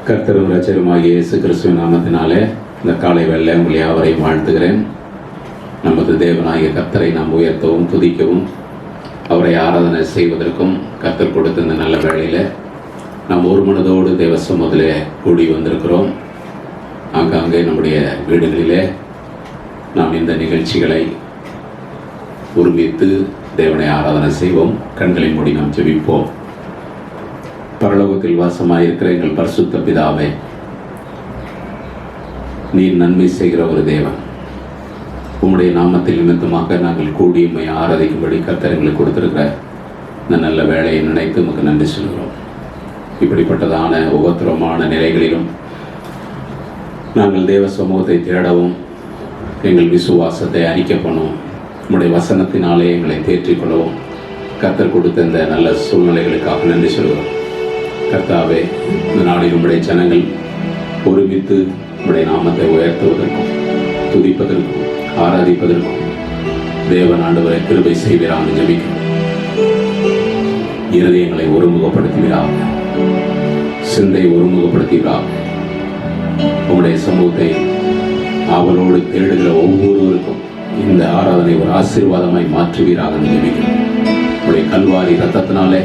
கர்த்தரும் இரட்சகருமாகிய இயேசு கிறிஸ்துவின் நாமத்தினாலே இந்த காலை வேளையிலே உங்களை யாவரையும் வாழ்த்துகிறேன். நமது தேவனாகிய கர்த்தரை நாம் உயர்த்தவும் துதிக்கவும் அவரை ஆராதனை செய்வதற்கும் கர்த்தர் கொடுத்த இந்த நல்ல வேளையில் நாம் ஒரு மனதோடு தேவ சமூகத்திலே கூடி வந்திருக்கிறோம். ஆங்காங்கே நம்முடைய வீடுகளிலே நாம் இந்த நிகழ்ச்சிகளை ஒருமித்து தேவனை ஆராதனை செய்வோம். கண்களை மூடி நாம் ஜெபிப்போம். பரலோகத்தில் வாசமாயிருக்கிற எங்கள் பரிசுத்த பிதாவே, நீர் நன்மை செய்கிற ஒரு தேவன். உம்முடைய நாமத்தில் நிமித்தமாக நாங்கள் கூடி உம்மை ஆராதிக்கும்படி கர்த்தர் எங்களுக்கு கொடுத்திருக்கிற இந்த நல்ல வேலையை நினைத்து உமக்கு நன்றி சொல்கிறோம். இப்படிப்பட்டதான உபத்திரமான நிலைகளிலும் நாங்கள் தேவ சமூகத்தை தேடவும் எங்கள் விசுவாசத்தை அறிக்கை பண்ணவும் உம்முடைய வசனத்தினாலே எங்களை தேற்றிக்கொள்ளவும் கர்த்தர் கொடுத்த இந்த நல்ல சூழ்நிலைகளுக்காக நன்றி சொல்கிறோம். கர்த்தாவே, இந்த நாளில் உம்முடைய ஜனங்கள் ஒருமித்து உம்முடைய நாமத்தை உயர்த்துவதற்கும் துதிப்பதற்கும் ஆராதிப்பதற்கும் தேவன் ஆண்டவரை கிருபை செய்வீராக ஜெபிக்கிறோம். இருதயங்களை ஒருமுகப்படுத்துவீராக, சிந்தை ஒருமுகப்படுத்துவீராக. உம்முடைய சமூகத்தை அவளோடு தேடுகிற ஒவ்வொருவருக்கும் இந்த ஆராதனை ஒரு ஆசீர்வாதமாய் மாற்றுவீராக ஜெபிக்கிறோம். உடைய கல்வாரி ரத்தத்தினாலே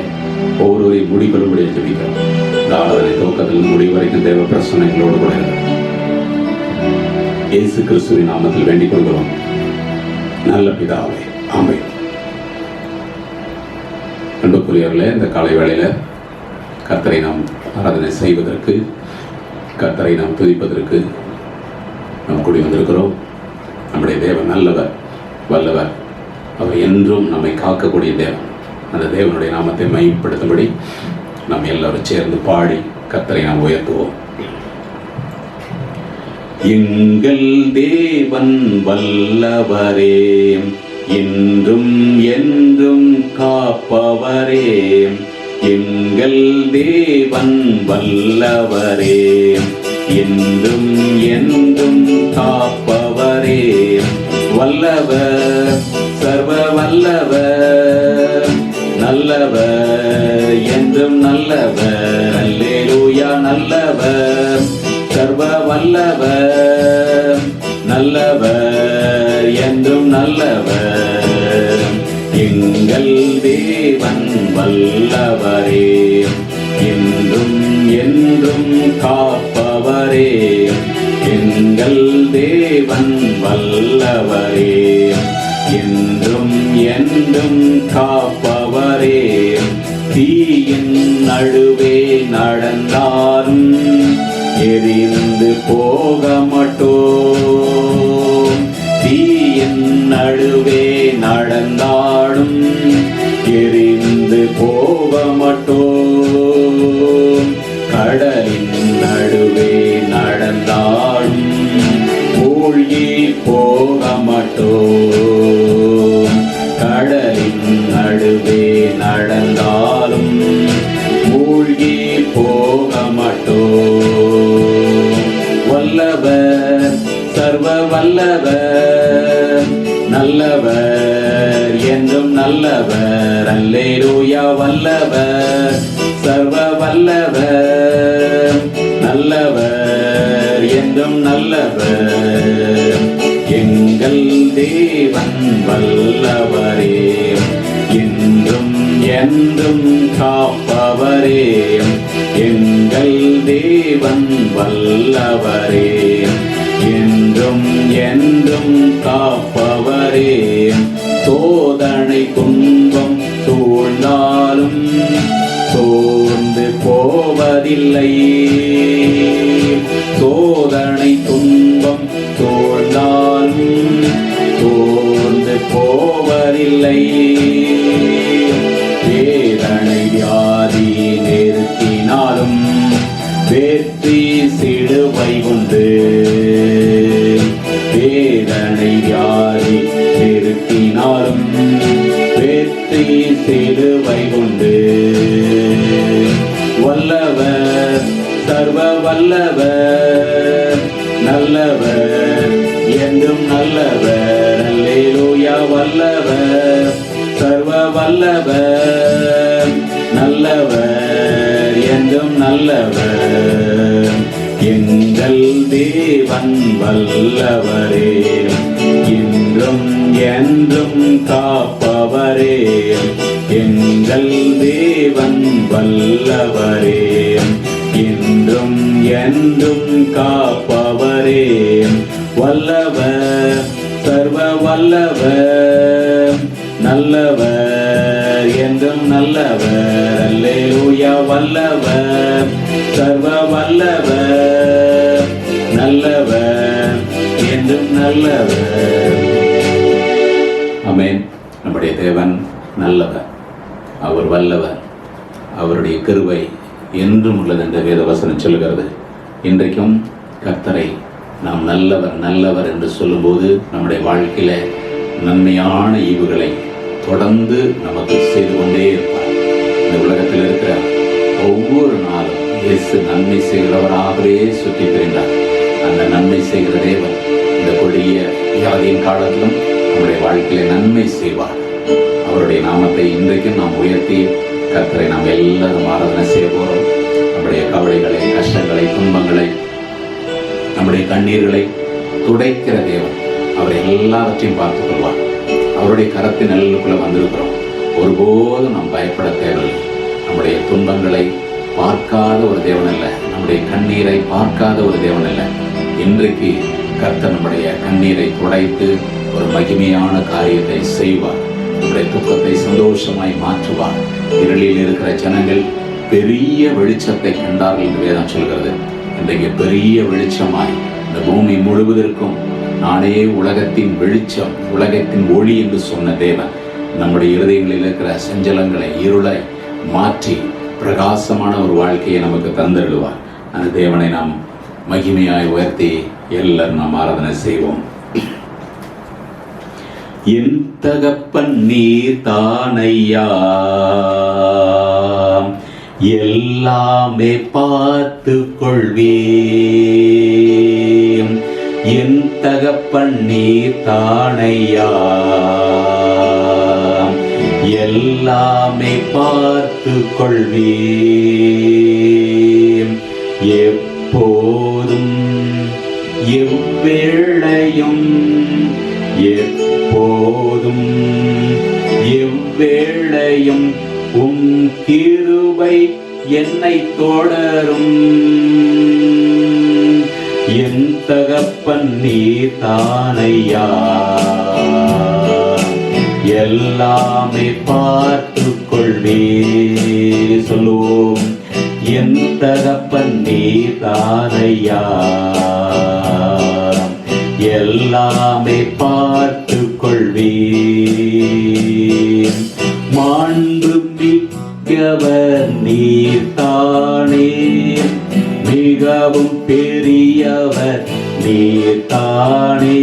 ஒவ்வொருவரையும் முடிகளுடைய ஜெபிக்கிறோம். இந்த ஆராதனை துவக்கத்தில் முடிவு வரைக்கும் தேவ பிரசன்னங்களோடு கூட இருக்கிறோம். இயேசு கிறிஸ்துவின் நாமத்தில் வேண்டிக் கொள்கிறோம் நல்ல பிதாவே, ஆமென். அன்புக்குரியவர்களே, இந்த காலை வேளையில் கர்த்தரை நாம் ஆராதனை செய்வதற்கு, கர்த்தரை நாம் துதிப்பதற்கு நாம் கூடி வந்திருக்கிறோம். நம்முடைய தேவன் நல்லவர், வல்லவர். அவர் என்றும் நம்மை காக்கக்கூடிய தேவன். அந்த தேவனுடைய நாமத்தை மையப்படுத்தும்படி நாம் எல்லாரும் சேர்ந்து பாடி கர்த்தரை நாம் உயர்த்துவோம். எங்கள் தேவன் வல்லவரே, இன்றும் என்றும் காப்பவரே. எங்கள் தேவன் வல்லவரே, இன்றும் என்றும் காப்பவரே. வல்லவர், சர்வ வல்லவர், நல்லவர், என்றும் நல்லவர். அல்லேலூயா. நல்லவர், சர்வ வல்லவர், நல்லவர், என்றும் நல்லவர். எங்கள் தேவன் வல்லவரே, என்றும் என்றும் காப்பவரே. எங்கள் தேவன் வல்லவரே, என்றும் என்றும் காப்பவரே. தீயின் நடுவே நடந்தாலும் எரிந்து போக மாட்டோம். தீயின் நடுவே நடந்தாலும் எரிந்து போக மாட்டோம். கடலின் நடுவே நடந்தாலும் மூழ்கி போக மாட்டோம். கடலின் நடுவே நடந்தாலும் மூழ்கி போக மாட்டோம். வல்லவர், சர்வ வல்லவர், நல்லவர், என்றும் நல்லவர். அல்லேலூயா. வல்லவர், சர்வ வல்லவர், நல்லவர், என்றும் நல்லவர். எங்கள் தேவன் வல்லவரே, இன்றும் என்றும் காப்பவரே. எங்கள் தேவன் வல்லவரே, என்றும் என்றும் காப்பவரே. சோதனை துன்பம் சூழ்ந்தாலும் சோர்ந்து போவதில்லை. சோதனை துன்பம் சூழ்ந்தாலும் சோர்ந்து போவதில்லை. வேதனை வியாதி நிறுத்தினாலும் வெற்றி சிலுவை உண்டு. வேதனை வியாதி நிறுத்தினாலும் வெற்றி சிலுவை உண்டு. வல்லவர், எங்கள் தேவன் வல்லவரே, இன்றும் என்றும் காப்பவரே. எங்கள் தேவன் வல்லவரே, இன்றும் என்றும் காப்பவரே. வல்லவர், சர்வ வல்லவர், நல்லவர், என்றும் நல்லவர். அல்லேலூயா. வல்லவர், சர்வ வல்லவர், நல்லவர், என்றும் நல்லவர். ஆமென். நம்முடைய தேவன் நல்லவர், அவர் வல்லவர், அவருடைய கிருபை என்றும் உள்ளது என்ற வேத வசனம் சொல்கிறது. இன்றைக்கும் கர்த்தரை நாம் நல்லவர் நல்லவர் என்று சொல்லும்போது நம்முடைய வாழ்க்கையில நன்மையான ஈவுகளை தொடர்ந்து நமக்கு செய்து கொண்டே இருப்பார். இந்த உலகத்தில் இருக்கிற ஒவ்வொரு நாளும் இயேசு நன்மை செய்கிறவராகவே சுற்றி திரிந்தார். அந்த நன்மை செய்கிற தேவன் இந்த கொடிய வியாதியின் காலத்திலும் நம்முடைய வாழ்க்கையில நன்மை செய்வார். அவருடைய நாமத்தை இன்றைக்கும் நாம் உயர்த்தி கர்த்தரை நாம் எல்லாரும் ஆராதனை செய்ய போறோம். நம்முடைய கவலைகளை, கஷ்டங்களை, துன்பங்களை, நம்முடைய கண்ணீர்களை துடைக்கிற தேவன் அவர் எல்லாவற்றையும் பார்த்துக் கொள்வார். அவருடைய கரத்தின் நிழலுக்குள்ள வந்திருக்கிறோம். ஒருபோதும் நாம் பயப்பட தேவையில்லை. நம்முடைய துன்பங்களை பார்க்காத ஒரு தேவன் அல்ல, நம்முடைய கண்ணீரை பார்க்காத ஒரு தேவன் அல்ல. இன்றைக்கு கர்த்தர் நம்முடைய கண்ணீரை துடைத்து ஒரு மகிமையான காரியத்தை செய்வார். நம்முடைய துக்கத்தை சந்தோஷமாய் மாற்றுவார். இருளில் இருக்கிற ஜனங்கள் பெரிய வெளிச்சத்தை கண்டார்கள் என்று வேதம் சொல்கிறது. இன்றைக்கு பெரிய வெளிச்சமாய் இந்த பூமி முழுவதற்கும் நானே உலகத்தின் வெளிச்சம், உலகத்தின் ஒளி என்று சொன்ன தேவன் நம்முடைய இருதயங்களில் இருக்கிற சஞ்சலங்களை, இருளை மாற்றி பிரகாசமான ஒரு வாழ்க்கையை நமக்கு தந்திடுவார். அந்த தேவனை நாம் மகிமையாய் உயர்த்தி எல்லாரும் நாம் ஆராதனை செய்வோம். என் தகப்பன் நீர் தானையா, எல்லாமே பார்த்து கொள்வேன். என் தகப்பன் நீர் தானையா, எல்லாமே பார்த்து கொள்வேன். எப்போதும் எவ்வேளையும், எப்போதும் எவ்வேளையும் உம் கிருபை என்னை தொடரும். என் தகப்பன் நீர் தானையா, எல்லாமே பார்த்து கொள்வே. சொல்லுவோம். என் தகப்பன் நீர் தானையா, எல்லாமே பார்த்து கொள்வேன். மாண்பு மிக்கவர் நீர் தானே, மிகவும் பெரியவர் நீர் தானே.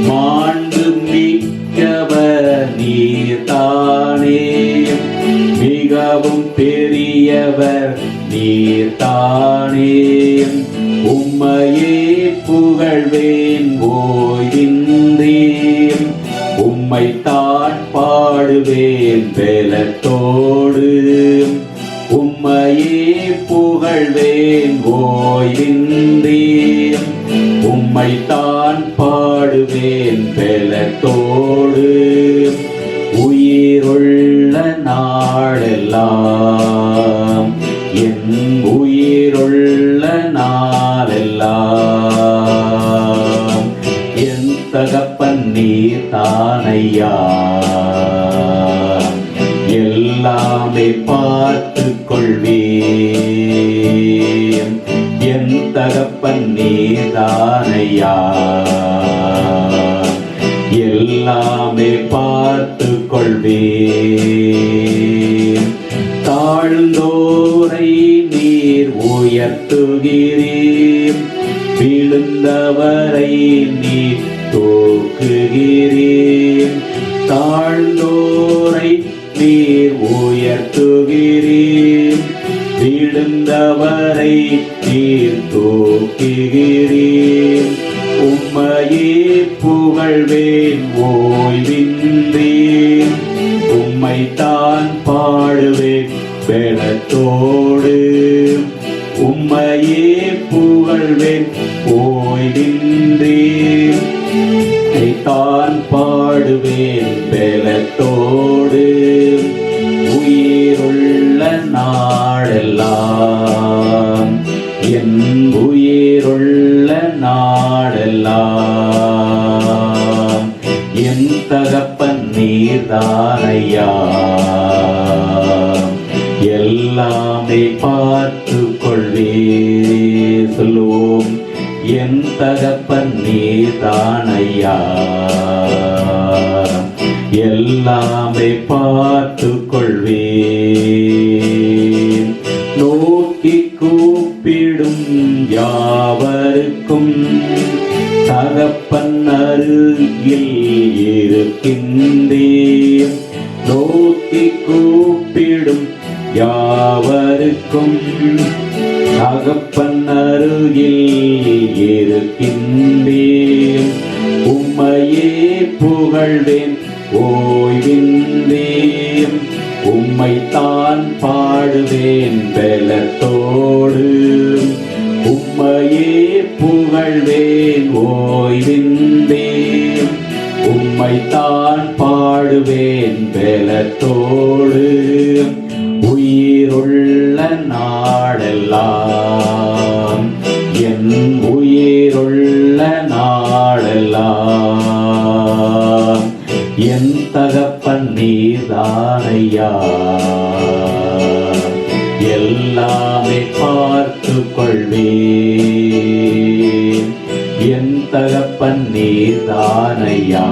மாண்பு மிக்கவர் நீர் தானே, மிகவும் பெரியவர் நீர் தானே. உம்மையே புகழ்வேன் ஓய்வின்றி, உம்மை தான் பாடுவேன் பெலத்தோடு. உம்மையே புகழ்வேன் ஓய்வின்றி, உம்மை தான் பாடுவேன் பெலத்தோடு. உயிருள்ள நாளெல்லாம், என் உயிருள்ள நாளெல்லாம், என் தகப்பன் நீர் தானையா, எல்லாமே பார்த்து கொள்வேன். என் தகப்பன் நீர் தானையா, எல்லாமே பார்த்து கொள்வேன். தாழ்ந்தோரை நீர் உயர்த்துகிறீர், விழுந்தவரை நீர் தூக்குகிறீர். தாழ்ந்தோரை நீர் உயர்த்துகிறீர், விழுந்தவரை நீர் தூக்குகிறீர். உம்மையே புகழ்வேன் ஓய்வின்றி, உம்மை தான் பாடுவேன் பெலத்தோடு. உம்மையே புகழ்வேன் ஓய்வின்றி தான் பாடுவேன் பலத்தோடு உயிருள்ள நாடெல்லாம், என் உயிருள்ள நாடெல்லாம். என் தகப்பன் நீர்தானையா, எல்லாமே பார்த்து கொள்வே. சொல்லுவோம், என் தகப்பன் நீர்தானையா, எல்லாமே பார்த்து கொள்வே. நோக்கி கூப்பிடும் யாவருக்கும் தகப்பன் அருகில் இருக்கின்றேன். நோக்கி கூப்பிடும் யாவருக்கும் தகப்பன் அருகில் இருக்கின்றேன். உம்மையே புகழ்வேன் ஓய்வின்றேன், உம்மைத்தான் பாடுவேன் பலத்தோடு. உம்மையே புகழ்வேன் ஓய்வின்றேன், உம்மைத்தான் பாடுவேன் பலத்தோடு. உயிருள்ள நாடெல்லாம், என் உயிருள்ள நாடெல்லாம். என் தகப்பன் நீர்தானையா, எல்லாமே பார்த்து கொள்வேன். என் தகப்பன் நீர்தானையா,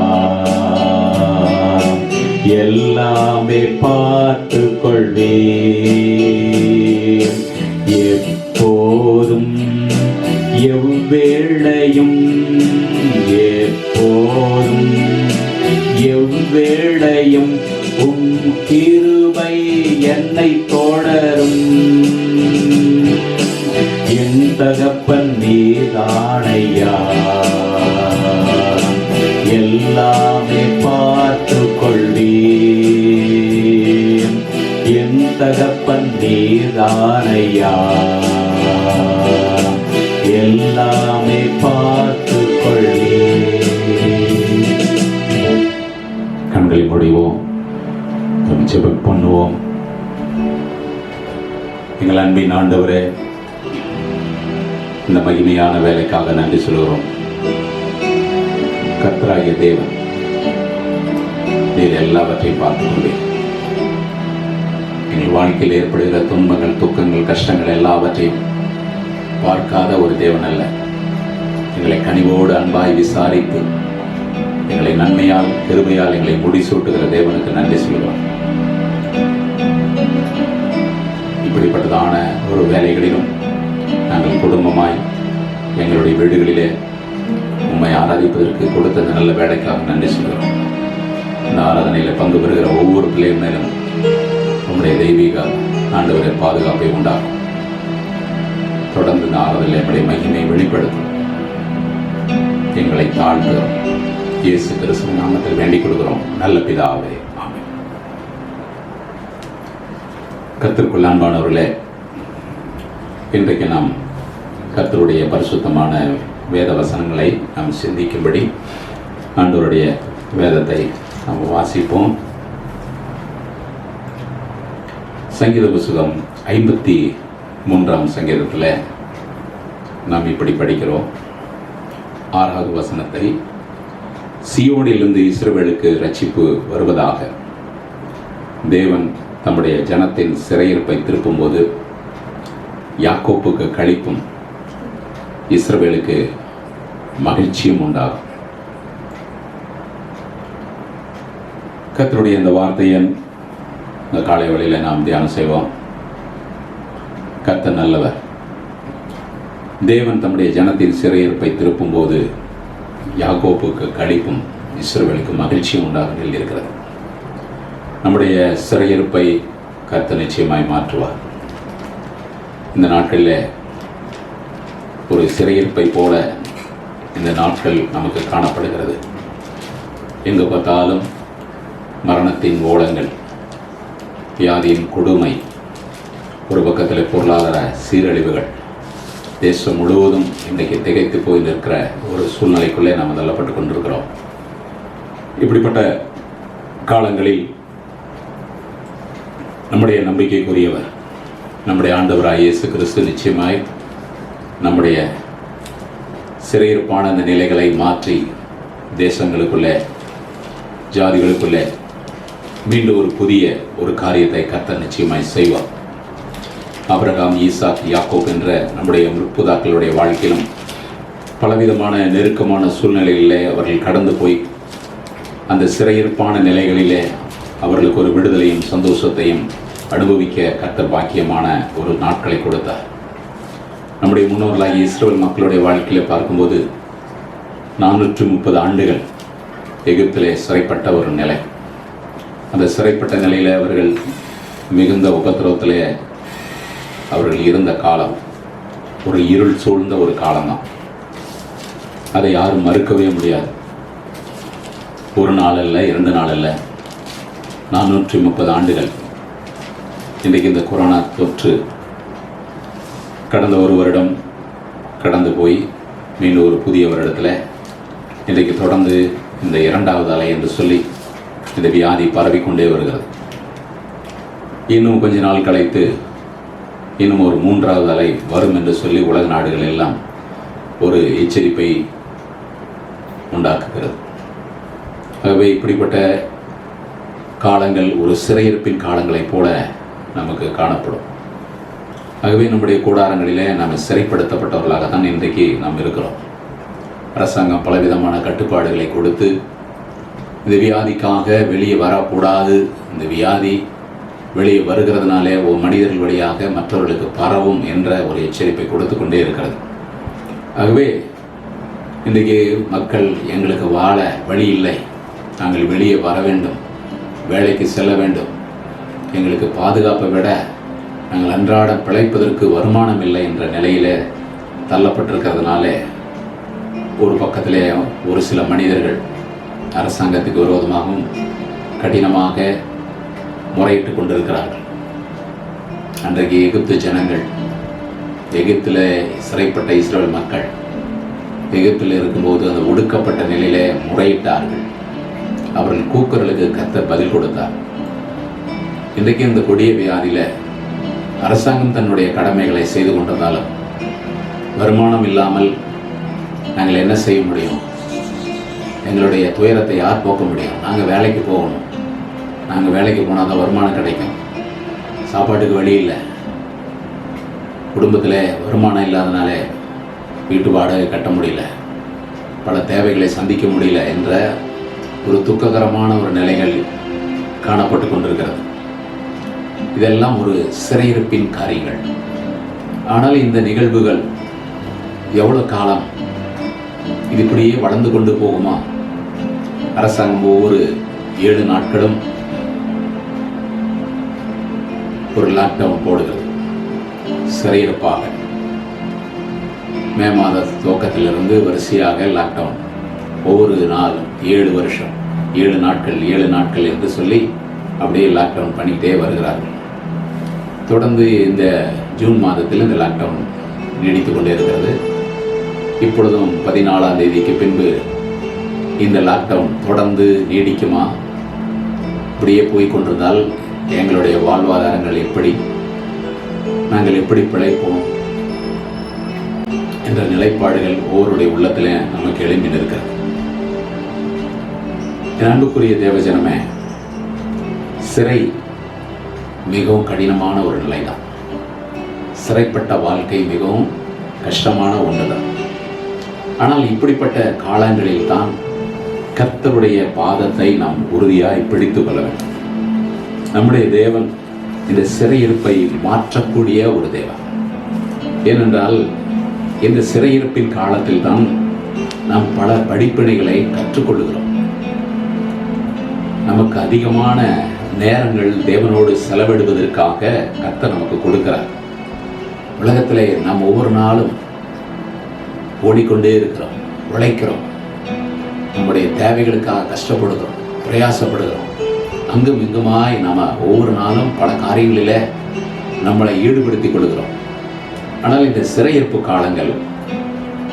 எல்லாமே பார்த்து கொள்வேன். எப்போதும் எவ்வேளையும், எப்போதும் எவ்வேளையும் உம் கிருபை என்னை தொடரும். என் தகப்பன் நீர்தானையா, எல்லாமே பார்த்து கொள்வேன். என் தகப்பன் நீர்தானையா, எல்லாமே பார்த்து கொள்வேன். கண்களை மூடுவோம், ஜெபம் பண்ணுவோம். எங்கள் அன்பின் ஆண்டவரே, இந்த மகிமையான வேலைக்காக நன்றி சொல்கிறோம். கர்த்தராகிய தேவன், நீர் எல்லாவற்றையும் பார்த்துக்கொண்டே எங்கள் வாழ்க்கையில் ஏற்படுகிற துன்பங்கள், துக்கங்கள், கஷ்டங்கள் எல்லாவற்றையும் பார்க்காத ஒரு தேவன் அல்ல. எங்களை கனிவோடு அன்பாய் விசாரித்து எங்களை நன்மையால் கிருபையால் எங்களை முடிசூட்டுகிற தேவனுக்கு நன்றி சொல்கிறோம். இப்படிப்பட்டதான ஒரு வேலைகளிலும் நாங்கள் குடும்பமாய் எங்களுடைய வீடுகளிலே உம்மை ஆராதிப்பதற்கு கொடுத்த இந்த நல்ல வேலைக்காக நன்றி சொல்கிறோம். இந்த ஆராதனையில் பங்கு பெறுகிற ஒவ்வொரு பிள்ளையும் மேலும் உம்முடைய தெய்வீக ஆண்டவரை பாதுகாப்பை உண்டாகும். தொடர்ந்து இந்த ஆராதனையில் நம்முடைய மகிமையை வெளிப்படுத்தும். எங்களை தாழ்த்துகிறோம். இயேசு கிறிஸ்துவின் நாமத்தில் வேண்டிக் கொள்கிறோம் நல்ல பிதாவே, ஆமென். கர்த்தருக்குள் அன்பானவர்களே, இன்றைக்கு நாம் கர்த்தருடைய பரிசுத்தமான வேத வசனங்களை நாம் சிந்திக்கும்படி ஆண்டவருடைய வேதத்தை நாம் வாசிப்போம். சங்கீத புத்தகம் 53ஆம் சங்கீதத்தில் நாம் இப்படி படிக்கிறோம். 6வது வசனத்தை, சீயோனிலிருந்து இஸ்ரவேலுக்கு ரட்சிப்பு வருவதாக. தேவன் தம்முடைய ஜனத்தின் சிறையிருப்பை திருப்பும்போது யாக்கோப்புக்கு களிப்பும் இஸ்ரவேலுக்கு மகிழ்ச்சியும் உண்டாகும். கர்த்தருடைய இந்த வார்த்தையை இந்த காலை வேளையில் நாம் தியானம் செய்வோம். கர்த்தர் நல்லவர். தேவன் தம்முடைய ஜனத்தின் சிறையிருப்பை திருப்பும்போது யாக்கோப்புக்கு களிப்பும் இஸ்ரவேலுக்கு மகிழ்ச்சியும் உண்டாக இருக்கிறது. நம்முடைய சிறையிருப்பை கர்த்தர் நிச்சயமாய் மாற்றுவார். இந்த நாட்களில் ஒரு சிறையிருப்பை போல இந்த நாட்கள் நமக்கு காணப்படுகிறது. எங்கு பார்த்தாலும் மரணத்தின் ஓலங்கள், வியாதியின் கொடுமை, ஒரு பக்கத்தில் பொருளாதார சீரழிவுகள் தேசம் முழுவதும் இன்றைக்கு திகைத்து போய் நிற்கிற ஒரு சூழ்நிலைக்குள்ளே நாம் தள்ளப்பட்டு கொண்டிருக்கிறோம். இப்படிப்பட்ட காலங்களில் நம்முடைய நம்பிக்கைக்குரியவர் நம்முடைய ஆண்டவராகிய இயேசு கிறிஸ்து நிச்சயமாய் நம்முடைய சிறையிருப்பான அந்த நிலைகளை மாற்றி தேசங்களுக்குள்ளே, ஜாதிகளுக்குள்ளே மீண்டும் ஒரு புதிய ஒரு காரியத்தை கர்த்தர் நிச்சயமாய் செய்வார். ஆபிரகாம், ஈசாக், யாக்கோப் என்ற நம்முடைய முற்புதாக்களுடைய வாழ்க்கையிலும் பலவிதமான நெருக்கமான சூழ்நிலைகளிலே அவர்கள் கடந்து போய் அந்த சிறையிருப்பான நிலைகளிலே அவர்களுக்கு ஒரு விடுதலையும் சந்தோஷத்தையும் அனுபவிக்க கர்த்தர் பாக்கியமான ஒரு நாட்களை கொடுத்தார். நம்முடைய முன்னோர்களாகிய இஸ்ரவேல் மக்களுடைய வாழ்க்கையில பார்க்கும்போது 430 ஆண்டுகள் எகிப்திலே சிறைப்பட்ட ஒரு நிலை. அந்த சிறைப்பட்ட நிலையில் அவர்கள் மிகுந்த உபத்திரவத்திலே அவர்கள் இருந்த காலம் ஒரு இருள் சூழ்ந்த ஒரு காலம்தான். அதை யாரும் மறுக்கவே முடியாது. ஒரு நாள் அல்ல, 2 நாள் அல்ல, 430 ஆண்டுகள். இன்றைக்கு இந்த கொரோனா தொற்று கடந்த ஒரு வருடம் கடந்து போய் மீண்டும் ஒரு புதிய வருடத்தில் இன்றைக்கு தொடர்ந்து இந்த 2வது அலை என்று சொல்லி இந்த வியாதி பரவிக்கொண்டே வருகிறது. இன்னும் கொஞ்ச நாள் கழித்து இன்னும் ஒரு 3வது அலை வரும் என்று சொல்லி உலக நாடுகள் எல்லாம் ஒரு எச்சரிப்பை உண்டாக்குகிறது. ஆகவே இப்படிப்பட்ட காலங்கள் ஒரு சிறையிருப்பின் காலங்களைப் போல நமக்கு காணப்படும். ஆகவே நம்முடைய கூடாரங்களிலே நாம் சிறைப்படுத்தப்பட்டவர்களாகத்தான் இன்றைக்கு நாம் இருக்கிறோம். அரசாங்கம் பலவிதமான கட்டுப்பாடுகளை கொடுத்து இந்த வியாதிக்காக வெளியே வரக்கூடாது, இந்த வியாதி வெளியே வருகிறதுனாலே ஒரு மனிதர்கள் வழியாக மற்றவர்களுக்கு பரவும் என்ற ஒரு எச்சரிப்பை கொடுத்து கொண்டே இருக்கிறது. ஆகவே இன்றைக்கு மக்கள் எங்களுக்கு வாழ வழி இல்லை, நாங்கள் வெளியே வர வேண்டும், வேலைக்கு செல்ல வேண்டும், எங்களுக்கு பாதுகாப்பை விட நாங்கள் அன்றாட பிழைப்பதற்கு வருமானம் இல்லை என்ற நிலையில் தள்ளப்பட்டிருக்கிறதுனால ஒரு பக்கத்திலே ஒரு சில மனிதர்கள் அரசாங்கத்துக்கு விரோதமாகவும் கடினமாக முறையிட்டு கொண்டிருக்கிறார்கள். அன்றைக்கு எகிப்து ஜனங்கள், எகிப்தில் சிறைப்பட்ட இஸ்ரவேல் மக்கள் எகிப்தில் இருக்கும்போது அந்த ஒடுக்கப்பட்ட நிலையிலே முறையிட்டார்கள். அவர்கள் கூக்குரலுக்கு கர்த்தர் பதில் கொடுத்தார். இன்றைக்கு இந்த கொடிய வியாதியில் அரசாங்கம் தன்னுடைய கடமைகளை செய்து கொண்டிருந்தாலும் வருமானம் இல்லாமல் நாங்கள் என்ன செய்ய முடியும்? எங்களுடைய துயரத்தை யார் போக்க முடியும்? நாங்கள் வேலைக்கு போகணும், நாங்கள் வேலைக்கு போனால் தான் வருமானம் கிடைக்கும், சாப்பாட்டுக்கு வழி இல்லை, குடும்பத்தில் வருமானம் இல்லாதனால வீட்டு வாடகை கட்ட முடியல, பல தேவைகளை சந்திக்க முடியல என்ற ஒரு துக்ககரமான ஒரு நிலைகள் காணப்பட்டு கொண்டிருக்கிறது. இதெல்லாம் ஒரு சிறையிருப்பின் காரியங்கள். ஆனால் இந்த நிகழ்வுகள் எவ்வளோ காலம் இது இப்படியே வளர்ந்து கொண்டு போகுமா? அரசாங்கம் ஒவ்வொரு 7 நாட்களும் ஒரு லாக்டவுன் போடுகிறது சிறையிருப்பாக. மே மாத துவக்கத்திலிருந்து வரிசையாக லாக்டவுன், ஒவ்வொரு நாளும் 7 வருஷம் 7 நாட்கள் என்று சொல்லி அப்படியே லாக்டவுன் பண்ணிக்கிட்டே வருகிறார்கள். தொடர்ந்து இந்த ஜூன் மாதத்தில் இந்த லாக்டவுன் நீடித்து கொண்டே இருக்கிறது. இப்பொழுதும் 14ஆம் தேதிக்கு பின்பு இந்த லாக்டவுன் தொடர்ந்து நீடிக்குமா? இப்படியே போய்கொண்டிருந்தால் எங்களுடைய வாழ்வாதாரங்கள் எப்படி, நாங்கள் எப்படி பிழைப்போம் என்ற நிலைப்பாடுகள் ஒவ்வொருடைய உள்ளத்தில் நமக்கு எழும்பி நிற்கிறது. என் அன்புக்குரிய தேவஜனமே, சிறை மிகவும் கடினமான ஒரு நிலைதான். சிறைப்பட்ட வாழ்க்கை மிகவும் கஷ்டமான ஒன்றுதான். ஆனால் இப்படிப்பட்ட காலங்களில் தான் கர்த்தருடைய பாதத்தை நாம் உறுதியாய் பிடித்து கொள்ள வேண்டும். நம்முடைய தேவன் இந்த சிறையிருப்பை மாற்றக்கூடிய ஒரு தேவன். ஏனென்றால் இந்த சிறையிருப்பின் காலத்தில் தான் நாம் பல படிப்பினைகளை கற்றுக்கொள்ளுகிறோம். நமக்கு அதிகமான நேரங்கள் தேவனோடு செலவிடுவதற்காக கர்த்தர் நமக்கு கொடுக்கிறார். உலகத்திலே நாம் ஒவ்வொரு நாளும் ஓடிக்கொண்டே இருக்கிறோம், உழைக்கிறோம், நம்முடைய தேவைகளுக்காக கஷ்டப்படுகிறோம், பிரயாசப்படுகிறோம். அங்கும் இங்குமாய் நாம் ஒவ்வொரு நாளும் பல காரியங்களில் நம்மளை ஈடுபடுத்திக் கொள்கிறோம். ஆனால் இந்த சிறையிருப்பு காலங்கள்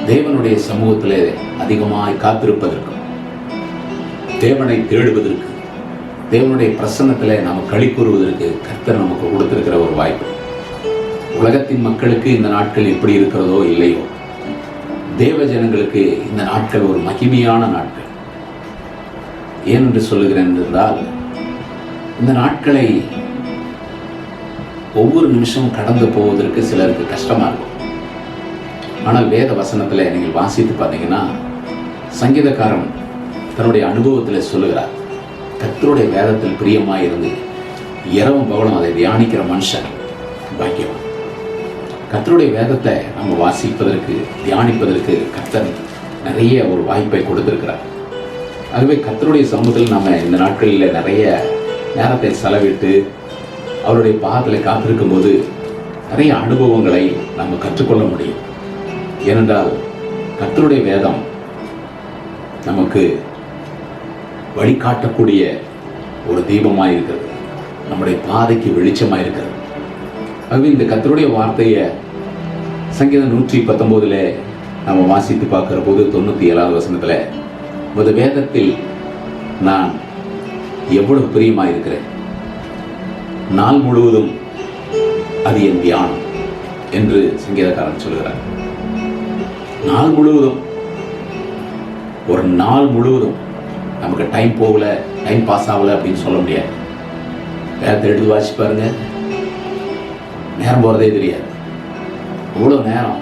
தேவனுடைய சமூகத்திலே அதிகமாய் காத்திருப்பதற்கும், தேவனை தேடுவதற்கு, தேவனுடைய பிரசன்னத்தில் நாம் களி கூறுவதற்கு கர்த்தர் நமக்கு கொடுத்திருக்கிற ஒரு வாய்ப்பு. உலகத்தின் மக்களுக்கு இந்த நாட்கள் எப்படி இருக்கிறதோ இல்லையோ, தேவ ஜனங்களுக்கு இந்த நாட்கள் ஒரு மகிமையான நாட்கள். ஏனென்று சொல்லுகிறேன் என்றால், இந்த நாட்களை ஒவ்வொரு நிமிஷமும் கடந்து போவதற்கு சிலருக்கு கஷ்டமாக இருக்கும். ஆனால் வேத வசனத்தில் நீங்கள் வாசித்து பார்த்தீங்கன்னா, சங்கீதக்காரன் தன்னுடைய அனுபவத்தில் சொல்லுகிறார், கர்த்தருடைய வேதத்தில் பிரியமாக இருந்து இரவும் பகலும் அதை தியானிக்கிற மனுஷன் பாக்கியவான். கர்த்தருடைய வேதத்தை நம்ம வாசிப்பதற்கு, தியானிப்பதற்கு கர்த்தர் நிறைய ஒரு வாய்ப்பை கொடுத்திருக்கிறார். ஆகவே கர்த்தருடைய சமூகத்தில் நம்ம இந்த நாட்களில் நிறைய நேரத்தை செலவிட்டு அவருடைய பாதத்தில் காத்திருக்கும் போது நிறைய அனுபவங்களை நம்ம கற்றுக்கொள்ள முடியும். ஏனென்றால் கர்த்தருடைய வேதம் நமக்கு வழிகாட்டக்கூடிய ஒரு தீபமாக இருக்கிறது, நம்முடைய பாதைக்கு வெளிச்சமாக இருக்கிறது. ஆகவே இந்த கர்த்தருடைய வார்த்தையை சங்கீதம் 119 நம்ம வாசித்து பார்க்கிற போது 97வது வசனத்தில், உமது வேதத்தில் நான் எவ்வளவு பிரியமாக இருக்கிறேன், நாள் முழுவதும் அது என் தியானம் என்று சங்கீதக்காரன் சொல்கிறார். நாள் முழுவதும், ஒரு நாள் முழுவதும் நமக்கு டைம் போகல, டைம் பாஸ் ஆகலை அப்படின்னு சொல்ல முடியாது. வேதத்தை எடுத்து வாசி பாருங்க, நேரம் போகிறதே தெரியாது. இவ்வளோ நேரம்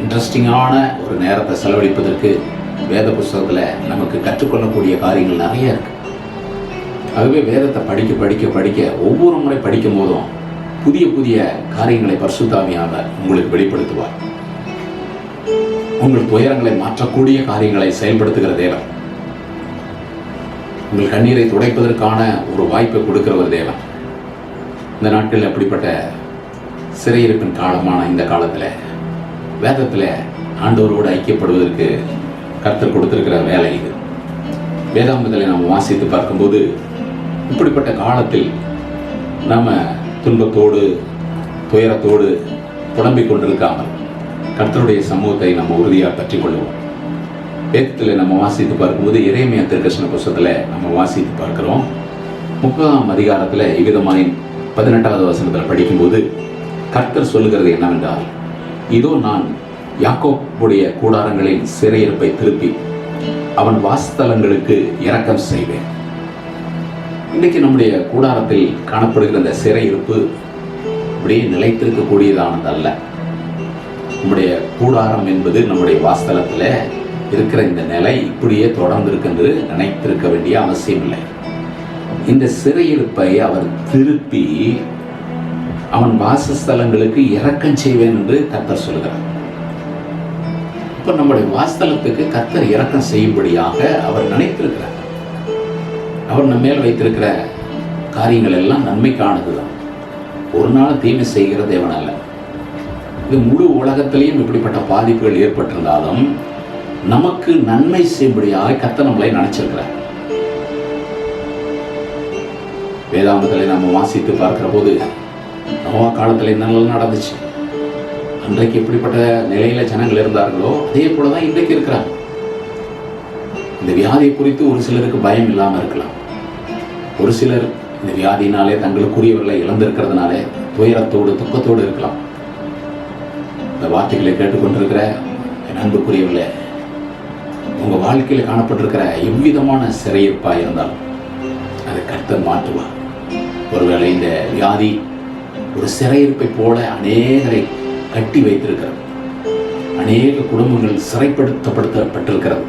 இன்ட்ரெஸ்டிங்கான ஒரு நேரத்தை செலவழிப்பதற்கு வேத புஸ்தகத்தில் நமக்கு கற்றுக்கொள்ளக்கூடிய காரியங்கள் நிறைய இருக்கு. ஆகவே வேதத்தை படிக்க படிக்க படிக்க ஒவ்வொரு முறை படிக்கும் போதும் புதிய புதிய காரியங்களை பரிசுத்த ஆவியானவர் உங்களுக்கு வெளிப்படுத்துவார். உங்கள் துயரங்களை மாற்றக்கூடிய காரியங்களை செயல்படுத்துகிற தேவன், உங்கள் கண்ணீரை துடைப்பதற்கான ஒரு வாய்ப்பை கொடுக்கிற ஒரு தேவன். இந்த நாட்களில் அப்படிப்பட்ட சிறையிருப்பின் காலமான இந்த காலத்தில் வேதத்தில் ஆண்டவரோடு ஐக்கியப்படுவதற்கு கர்த்தர் கொடுத்திருக்கிற வேலை இது. வேதாந்தத்தில் நாம் வாசித்து பார்க்கும்போது, இப்படிப்பட்ட காலத்தில் நாம் துன்பத்தோடு துயரத்தோடு புலம்பிக் கொண்டிருக்காமல் கர்த்தருடைய சமூகத்தை நம்ம உறுதியாக பற்றி கொள்வோம். வேதத்தில் நம்ம வாசித்து பார்க்கும்போது எரேமியா தீர்க்கதரிசன புத்தகத்தில் நம்ம வாசித்து பார்க்கிறோம். 30ஆம் அதிகாரத்தில் இவ்விதமாய் 18வது வசனத்தில் படிக்கும்போது கர்த்தர் சொல்லுகிறது என்னவென்றால், இதோ நான் யாக்கோபுடைய கூடாரங்களின் சிறையிருப்பை திருப்பி அவன் வாசஸ்தலங்களுக்கு இரக்கம் செய்வேன். இன்றைக்கு நம்முடைய கூடாரத்தில் காணப்படுகிற இந்த சிறையிருப்பு அப்படியே நிலைத்திருக்கக்கூடியதானதல்ல. நம்முடைய கூடாரம் என்பது நம்முடைய வாசஸ்தலத்தில் இருக்கிற இந்த நிலை இப்படியே தொடர்ந்து என்று நினைத்திருக்க வேண்டிய அவசியம் இல்லை. இந்த சிறையிருப்பை அவர் திருப்பி அவன் வாசஸ்தலங்களுக்கு இரக்கம் செய்வேன் என்று கர்த்தர் சொல்கிறார். இப்ப நம்முடைய வாசஸ்தலத்துக்கு கர்த்தர் இரக்கம் செய்யும்படியாக அவர் நினைத்திருக்கிறார். அவர் நம்ம மேல் வைத்திருக்கிற காரியங்கள் எல்லாம் நன்மைக்கானதுதான், ஒரு நாள் தீமை செய்கிற தேவன் அல்ல. இது முழு உலகத்திலையும் இப்படிப்பட்ட பாதிப்புகள் ஏற்பட்டிருந்தாலும் நமக்கு நன்மை செய்யும்படியாக கர்த்தர் நம்மளை நினைச்சிருக்கிறார். வேதாந்தங்களை நாம் வாசித்து பார்க்கிற போது நோவா காலத்தில் என்னெல்லாம் நடந்துச்சு, அன்றைக்கு எப்படிப்பட்ட நிலையில ஜனங்கள் இருந்தார்களோ அதே போலதான் இன்றைக்கு இருக்கிறாங்க. இந்த வியாதியை குறித்து ஒரு சிலருக்கு பயம் இல்லாமல் இருக்கலாம். ஒரு சிலர் இந்த வியாதியினாலே தங்களுக்குரியவர்களை இழந்திருக்கிறதுனாலே துயரத்தோடு துக்கத்தோடு இருக்கலாம். இந்த வார்த்தைகளை கேட்டுக்கொண்டிருக்கிற என் அன்புக்குரியவர்களே, உங்க வாழ்க்கையில் காணப்பட்டிருக்கிற எவ்விதமான சிறையிருப்பா இருந்தாலும் அதை கர்த்தர் மாற்றுவார். ஒருவேளை இந்த வியாதி ஒரு சிறையிருப்பை போல அநேகரை கட்டி வைத்திருக்கிறது, அநேக குடும்பங்கள் சிறைப்படுத்தப்பட்டிருக்கிறது,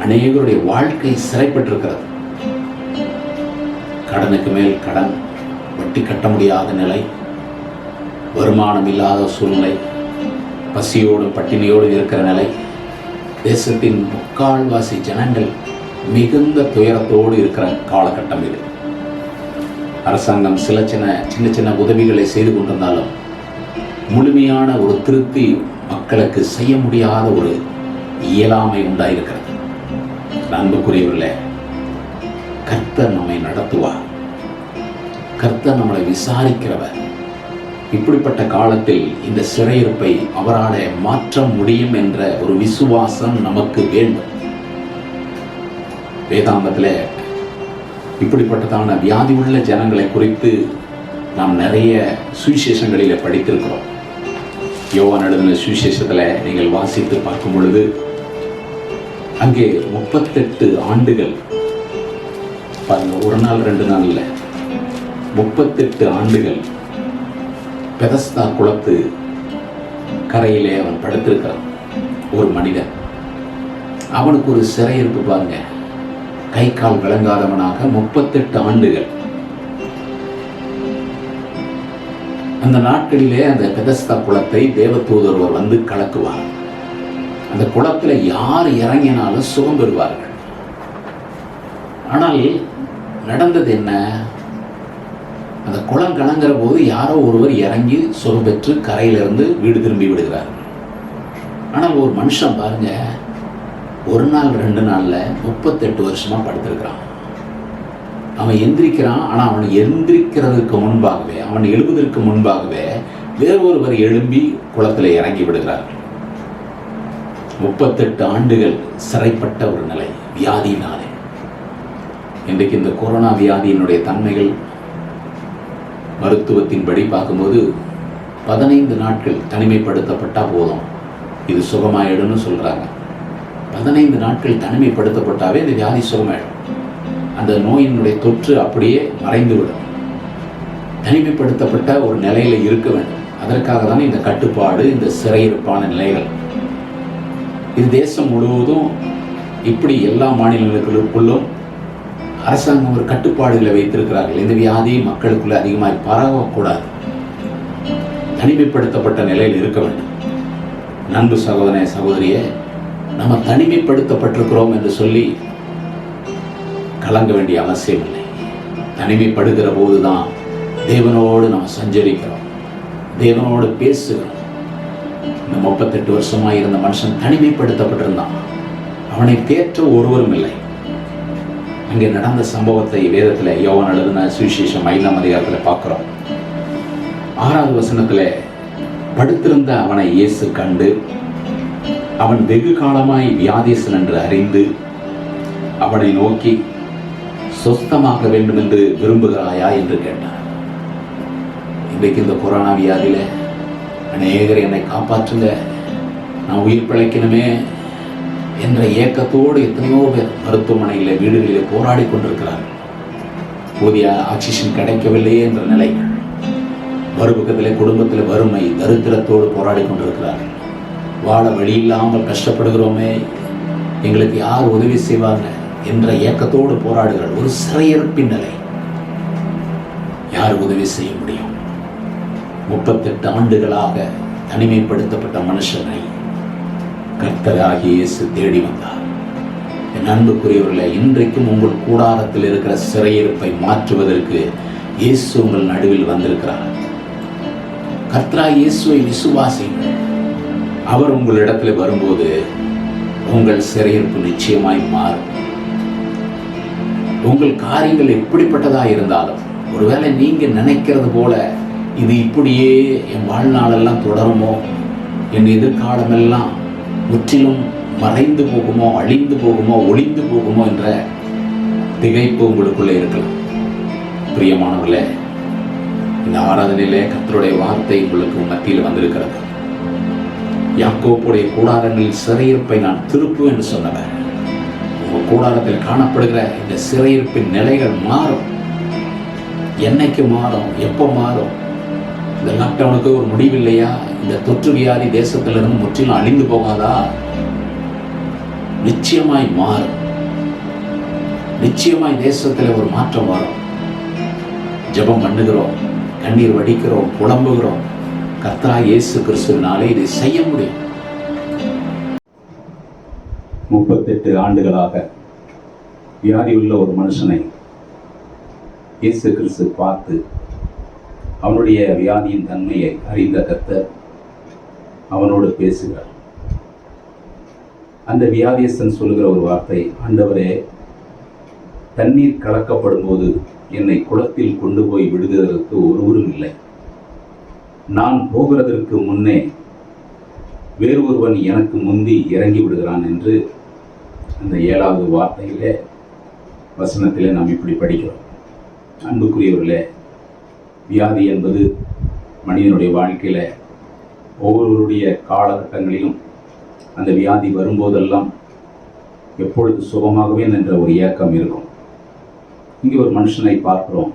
அநேகருடைய வாழ்க்கை சிறைப்பட்டிருக்கிறது. கடனுக்கு மேல் கடன், வட்டி கட்ட முடியாத நிலை, வருமானம் இல்லாத சூழ்நிலை, பசியோடும் பட்டினியோடு இருக்கிற நிலை, தேசத்தின் முக்கால்வாசி ஜனங்கள் மிகுந்த துயரத்தோடு இருக்கிற காலகட்டம் இது. அரசாங்கம் சில சின்ன சின்ன உதவிகளை செய்து கொண்டிருந்தாலும் முழுமையான ஒரு திருப்தி மக்களுக்கு செய்ய முடியாத ஒரு இயலாமை உண்டாயிருக்கிறது. அன்புக்குரியவர்களே, கர்த்தர் நம்மை நடத்துவார். கர்த்தர் நம்மளை விசாரிக்கிறவர். இப்படிப்பட்ட காலத்தில் இந்த சிறையிருப்பை அவரால் மாற்ற முடியும் என்ற ஒரு விசுவாசம் நமக்கு வேண்டும். வேதாந்தத்தில் இப்படிப்பட்டதான வியாதி உள்ள ஜனங்களை குறித்து நாம் நிறைய சுவிசேஷங்களிலே படித்திருக்கிறோம். யோவான் எழுதின சுவிசேஷத்தில் நீங்கள் வாசித்து பார்க்கும் பொழுது அங்கே 38 ஆண்டுகள், ஒரு நாள் 2 நாள் இல்லை, 38 ஆண்டுகள் பெதஸ்தா குளத்து கரையிலே அவன் படுத்திருக்கிறான். ஒரு மனிதன், அவனுக்கு ஒரு சிறையிருப்பு பாருங்க, கை கால் விளங்காதவனாக 38 ஆண்டுகள். அந்த நாட்களிலே அந்த பெதஸ்தா குளத்தை தேவதூதர் வந்து கலக்குவார். அந்த குளத்தில் யார் இறங்கினாலும் சுகம் பெறுவார்கள். ஆனால் நடந்தது என்ன? அந்த குளம் கலங்குற போது யாரோ ஒருவர் இறங்கி சுகம் பெற்று கரையிலிருந்து வீடு திரும்பி விடுகிறார். ஆனால் ஒரு மனுஷன் பாருங்க, ஒரு நாள் 2 நாளில் 38 வருஷமாக படுத்திருக்கிறான். அவன் எந்திரிக்கிறான். ஆனால் அவன் எந்திரிக்கிறதுக்கு முன்பாகவே, அவன் எழுவதற்கு முன்பாகவே வேறொருவர் எழும்பி குளத்தில் இறங்கி விடுகிறார். 38 ஆண்டுகள் சிறைப்பட்ட ஒரு நிலை வியாதியினாலே. இன்றைக்கு இந்த கொரோனா வியாதியினுடைய தன்மைகள் மருத்துவத்தின்படி பார்க்கும்போது 15 நாட்கள் தனிமைப்படுத்தப்பட்டால் போதும், இது சுகமாயிடும்னு சொல்கிறாங்க. 15 நாட்கள் தனிமைப்படுத்தப்பட்டாவே இந்த வியாதி சுகமாயிடும். அந்த நோயினுடைய தொற்று அப்படியே மறைந்துவிடும். தனிமைப்படுத்தப்பட்ட ஒரு நிலையில் இருக்க வேண்டும். அதற்காக தானே இந்த கட்டுப்பாடு, இந்த சிறையிருப்பான நிலைகள். இது தேசம் முழுவதும் இப்படி எல்லா மாநிலங்களுக்குள்ளும் அரசாங்கம் ஒரு கட்டுப்பாடுகளை வைத்திருக்கிறார்கள். இந்த வியாதி மக்களுக்குள்ள அதிகமாக பரவக்கூடாது, தனிமைப்படுத்தப்பட்ட நிலையில் இருக்க வேண்டும். நண்பு சகோதரனே, சகோதரியே, நம்ம தனிமைப்படுத்தப்பட்டிருக்கிறோம் என்று சொல்லி கலங்க வேண்டிய அவசியம் இல்லை. தனிமைப்படுகிற போதுதான் தேவனோடு நம்ம சஞ்சரிக்கிறோம், தேவனோடு பேசுகிறோம். இந்த 38 வருஷமாக இருந்த மனுஷன் தனிமைப்படுத்தப்பட்டிருந்தான். அவனை தேற்ற ஒருவரும் இல்லை. அங்கே நடந்த சம்பவத்தை வேதத்தில் யோவான் எழுதின சுவிசேஷம் 5ஆம் அதிகாரத்தில் பார்க்கிறோம். 6வது வசனத்தில், படுத்திருந்த அவனை இயேசு கண்டு அவன் வெகு காலமாய் வியாதிசன் என்று அறிந்து அவனை நோக்கி, சொஸ்தமாக வேண்டும் என்று விரும்புகிறாயா என்று கேட்டார். இன்றைக்கு இந்த கொரோனா வியாதியில் அநேகர் என்னை காப்பாற்றுங்க, நான் உயிர் பிழைக்கணுமே என்ற ஏக்கத்தோடு எத்தனையோ பேர் மருத்துவமனையில், வீடுகளில் போராடி கொண்டிருக்கிறார்கள். போதிய ஆக்சிஜன் கிடைக்கவில்லையே என்ற நிலைகள். மறுபக்கத்தில் குடும்பத்தில் வறுமை, தரித்திரத்தோடு போராடி கொண்டிருக்கிறார்கள். வாழ வழி இல்லாமல் கஷ்டப்படுகிறோமே, எங்களுக்கு யார் உதவி செய்வாங்க என்ற ஏக்கத்தோடு போராடுகிறார். ஒரு சிறையிருப்பின் நிலை. யார் உதவி செய்ய முடியும்? 38 ஆண்டுகளாக தனிமைப்படுத்தப்பட்ட மனுஷனை கர்த்தராகிய இயேசு தேடி வந்தார். என் அன்புக்குரியவர்களே, இன்றைக்கும் உங்கள் கூடாரத்தில் இருக்கிற சிறையிருப்பை மாற்றுவதற்கு இயேசு உங்கள் நடுவில் வந்திருக்கிறார். கர்த்தராகிய இயேசுவை விசுவாசியுங்கள். அவர் உங்களிடத்தில் வரும்போது உங்கள் சிறையிருப்பு நிச்சயமாய் மாறும். உங்கள் காரியங்கள் எப்படிப்பட்டதாக இருந்தாலும், ஒருவேளை நீங்கள் நினைக்கிறது போல இது இப்படியே என் வாழ்நாளெல்லாம் தொடருமோ, என் எதிர்காலமெல்லாம் முற்றிலும் மறைந்து போகுமோ, அழிந்து போகுமோ, ஒளிந்து போகுமோ என்ற திகைப்பு உங்களுக்குள்ளே இருக்கலாம். பிரியமானவர்களே, இந்த ஆராதனையிலே கர்த்தருடைய வார்த்தை உங்களுக்கு மத்தியில் வந்திருக்கிறது. யாக்கோப்புடைய கூடாரங்களில் சிறையிருப்பை நான் திருப்புவேன் என்று சொன்னவர். உங்கள் கூடாரத்தில் காணப்படுகிற இந்த சிறையிருப்பின் நிலைகள் மாறும். என்னைக்கு மாறும்? எப்போ மாறும்? இந்த லாக்டவுனுக்கு ஒரு முடிவில்லையா? இந்த தொற்று வியாதி தேசத்திலிருந்து முற்றிலும் அழிந்து போகாதா? நிச்சயமாய் மாறும். நிச்சயமாய் தேசத்தில் ஒரு மாற்றம் வரும். ஜெபம் பண்ணுகிறோம், கண்ணீர் வடிக்கிறோம், புலம்புகிறோம். கர்த்தராகிய இயேசு கிறிஸ்துவினாலே இதை செய்ய முடியும். 38 ஆண்டுகளாக வியாதி உள்ள ஒரு மனுஷனை இயேசு கிறிஸ்து பார்த்து அவனுடைய வியாதியின் தன்மையை அறிந்த கர்த்தர் அவனோடு பேசுகிறார். அந்த வியாதியஸ்தன் சொல்லுகிற ஒரு வார்த்தை, ஆண்டவரே, தண்ணீர் கலக்கப்படும் போது என்னை குளத்தில் கொண்டு போய் விடுகிறதற்கு ஒருவரும் இல்லை. நான் போகிறதற்கு முன்னே வேறு ஒருவன் எனக்கு முந்தி இறங்கி விடுகிறான் என்று அந்த 7வது வார்த்தையிலே வசனத்திலே நாம் இப்படி படிக்கிறோம். அன்புக்குரியவர்களே, வியாதி என்பது மனிதனுடைய வாழ்க்கையில் ஒவ்வொருவருடைய காலகட்டங்களிலும் அந்த வியாதி வரும்போதெல்லாம் எப்பொழுது சுகமாகவே என்ற ஒரு ஏக்கம் இருக்கும். இங்கே ஒரு மனுஷனை பார்க்கிறோம்,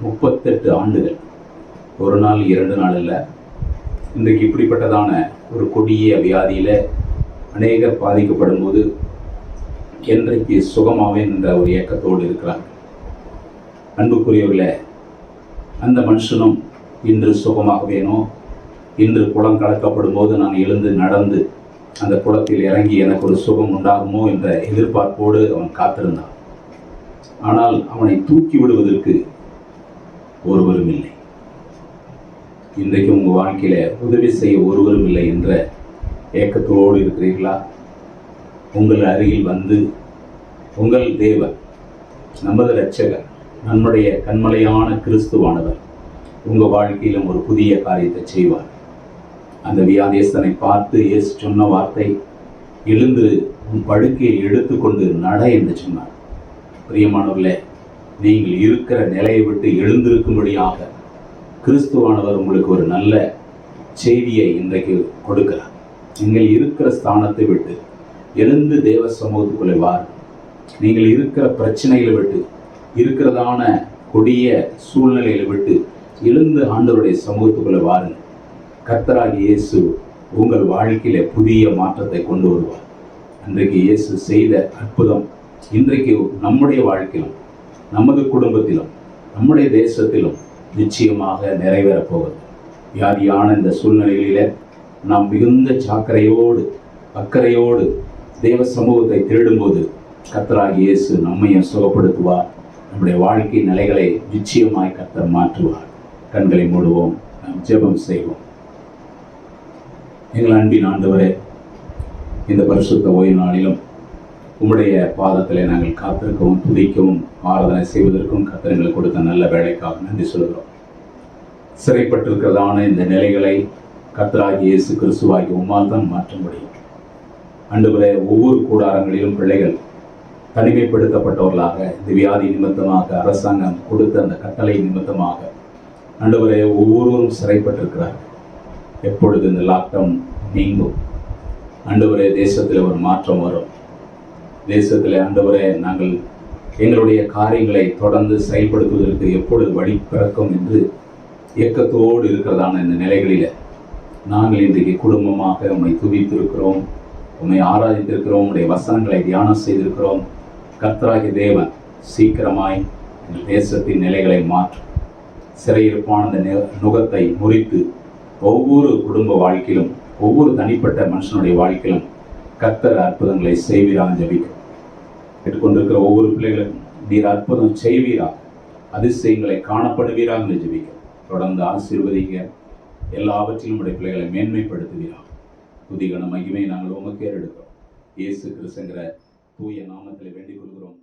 38 ஆண்டுகள், ஒரு நாள் 2 நாள் இல்லை, இன்றைக்கு இப்படிப்பட்டதான ஒரு கொடிய வியாதியில் அநேகர் பாதிக்கப்படும் போது என்றைக்கு சுகமாவேன் என்ற ஒரு ஏக்கத்தோடு இருக்கிறார். அன்புக்குரியவர்களே, அந்த மனுஷனும் இன்று சுகமாகவேனோ, இன்று குளம் கலக்கப்படும் போது நான் எழுந்து நடந்து அந்த குளத்தில் இறங்கி எனக்கு ஒரு சுகம் உண்டாகுமோ என்ற எதிர்பார்ப்போடு அவன் காத்திருந்தான். ஆனால் அவனை தூக்கி விடுவதற்கு ஒருவரும் இல்லை. இன்றைக்கு உங்கள் வாழ்க்கையில உதவி செய்ய ஒருவரும் இல்லை என்ற ஏக்கத்தோடு இருக்கிறீர்களா? உங்கள் அருகில் வந்து உங்கள் தேவன், நமது இரட்சகர், நம்முடைய கண்மலையான கிறிஸ்துவானவர் உங்கள் வாழ்க்கையிலும் ஒரு புதிய காரியத்தை செய்வார். அந்த வியாதியஸ்தனை பார்த்து இயேசு சொன்ன வார்த்தை, எழுந்து உன் படுக்கையை எடுத்துக்கொண்டு நட என்று சொன்னார். பிரியமானவர்களே, நீங்கள் இருக்கிற நிலையை விட்டு எழுந்திருக்கும்படியாக கிறிஸ்துவானவர் உங்களுக்கு ஒரு நல்ல செய்தியை இன்றைக்கு கொடுக்கிறார். நீங்கள் இருக்கிற ஸ்தானத்தை விட்டு எழுந்து தேவ சமூகத்துக்குள்ளே வாருங்கள். நீங்கள் இருக்கிற பிரச்சனைகளை விட்டு, இருக்கிறதான கொடிய சூழ்நிலைகளை விட்டு எழுந்து ஆண்டவருடைய சமூகத்துக்குள்ளே வாருங்கள். கர்த்தராகிய இயேசு உங்கள் வாழ்க்கையில புதிய மாற்றத்தை கொண்டு வருவார். அன்றைக்கு இயேசு செய்த அற்புதம் இன்றைக்கு நம்முடைய வாழ்க்கையிலும், நமது குடும்பத்திலும், நம்முடைய தேசத்திலும் நிச்சயமாக நிறைவேறப் போகிறது. வியாதியான இந்த சூழ்நிலைகளில நாம் மிகுந்த ஜாக்கிரதையோடு அக்கறையோடு தேவ சமூகத்தை தேடும்போது கர்த்தராகிய இயேசு நம்மையும் சுகப்படுத்துவார். நம்முடைய வாழ்க்கை நிலைகளை நிச்சயமாய் கர்த்தர் மாற்றுவார். கண்களை மூடுவோம், நாம் ஜெபம் செய்வோம். எங்கள் அன்பின் ஆண்டவரே, இந்த பரிசுத்த ஓய்வு நாளிலும் உம்முடைய பாதத்திலே நாங்கள் காத்திருக்கவும் துதிக்கவும் ஆராதனை செய்வதற்கும் கர்த்தர் கொடுத்த நல்ல வேலைக்காக நன்றி சொல்கிறோம். சிறைப்பட்டிருக்கிறதான இந்த நிலைகளை கர்த்தராகிய இயேசு கிறிஸ்துவாகி உம்மால் தான் மாற்ற முடியும். ஆண்டவரே, ஒவ்வொரு கூடாரங்களிலும் பிள்ளைகள் தனிமைப்படுத்தப்பட்டவர்களாக இந்த வியாதி நிமித்தமாக அரசாங்கம் கொடுத்த அந்த கட்டளை நிமித்தமாக ஆண்டவரே ஒவ்வொருவரும் சிறைப்பட்டிருக்கிறார்கள். எப்பொழுது இந்த லாக்டவுன் நீங்கும் ஆண்டவரே, தேசத்தில் ஒரு மாற்றம் வரும். தேசத்தில் ஆண்டவரே, நாங்கள் எங்களுடைய காரியங்களை தொடர்ந்து செயல்படுத்துவதற்கு எப்பொழுது வழி பிறக்கும் என்று இயக்கத்தோடு இருக்கிறதான இந்த நிலைகளில் நாங்கள் இன்றைக்கு குடும்பமாக உம்மை துதித்திருக்கிறோம், உம்மை ஆராதித்திருக்கிறோம், உம்முடைய வசனங்களை தியானம் செய்திருக்கிறோம். கர்த்தராகிய தேவன் சீக்கிரமாய் எங்கள் தேசத்தின் நிலைகளை மாற்றும். சிறையிருப்பான அந்த நுகத்தை முறித்து ஒவ்வொரு குடும்ப வாழ்க்கையிலும், ஒவ்வொரு தனிப்பட்ட மனுஷனுடைய வாழ்க்கையிலும் கர்த்தர் அற்புதங்களை செய்வீராக ஜெபிக்கிறோம். கேட்டுக்கொண்டிருக்கிற ஒவ்வொரு பிள்ளைகளும் நீர் அற்புதம் செய்வீராக, அதிசயங்களை காணப்படுவீராக என்று ஜெபிக்கிறோம். தொடர்ந்து ஆசீர்வதிங்க, எல்லாவற்றிலும் உடைய பிள்ளைகளை மேன்மைப்படுத்துவீராக. துதிகன மகிமை நாங்கள் உமக்கே எடுக்கிறோம். இயேசு கிறிஸ்துங்கிற தூய நாமத்தில் வேண்டிக் கொள்கிறோம்.